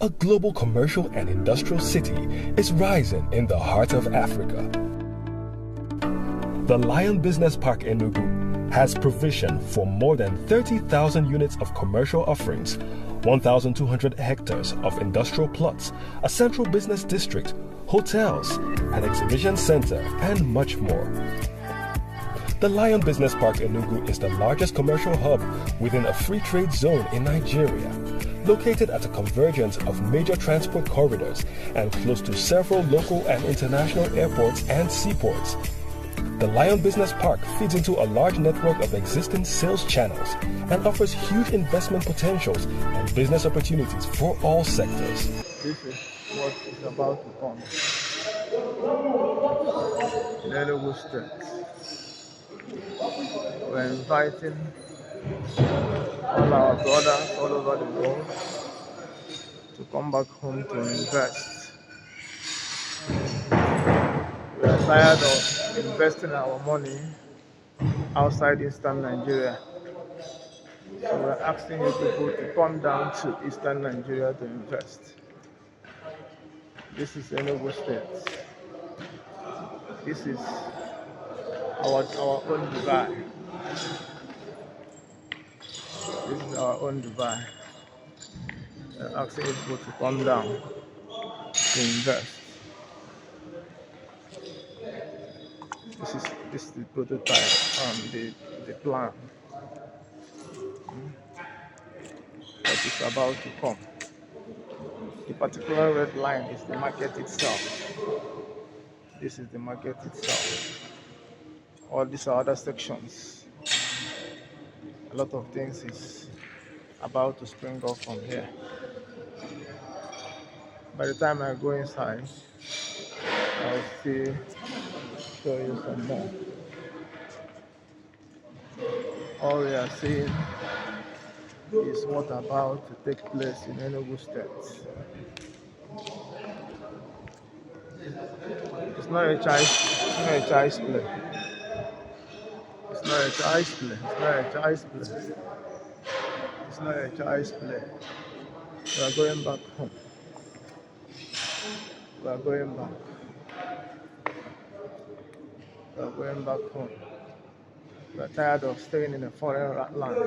a global commercial and industrial city, is rising in the heart of Africa. The Lion Business Park Enugu has provision for more than 30,000 units of commercial offerings, 1,200 hectares of industrial plots, a central business district, hotels, an exhibition center, and much more. The Lion Business Park Enugu is the largest commercial hub within a free trade zone in Nigeria, located at a convergence of major transport corridors and close to several local and international airports and seaports. The Lion Business Park feeds into a large network of existing sales channels and offers huge investment potentials and business opportunities for all sectors. This is what is about to come in Enugu State. We're inviting all our brothers all over the world to come back home to invest. We are tired of investing our money outside Eastern Nigeria. So we're asking you people to come down to Eastern Nigeria to invest. This is Enugu State. This is our own Dubai. This is our own Dubai. We're asking people to come down to invest. This is the prototype, the plan. What is about to come. The particular red line is the market itself. This is the market itself. All these are other sections. A lot of things is about to spring up from here. By the time I go inside, I'll still show you some more. All we are seeing is what about to take place in Enugu State. It's not a child's play. It's not a child's play. It's not a child's play. It's not a child's play. We are going back home. We are going back. We are going back home. We are tired of staying in a foreign land.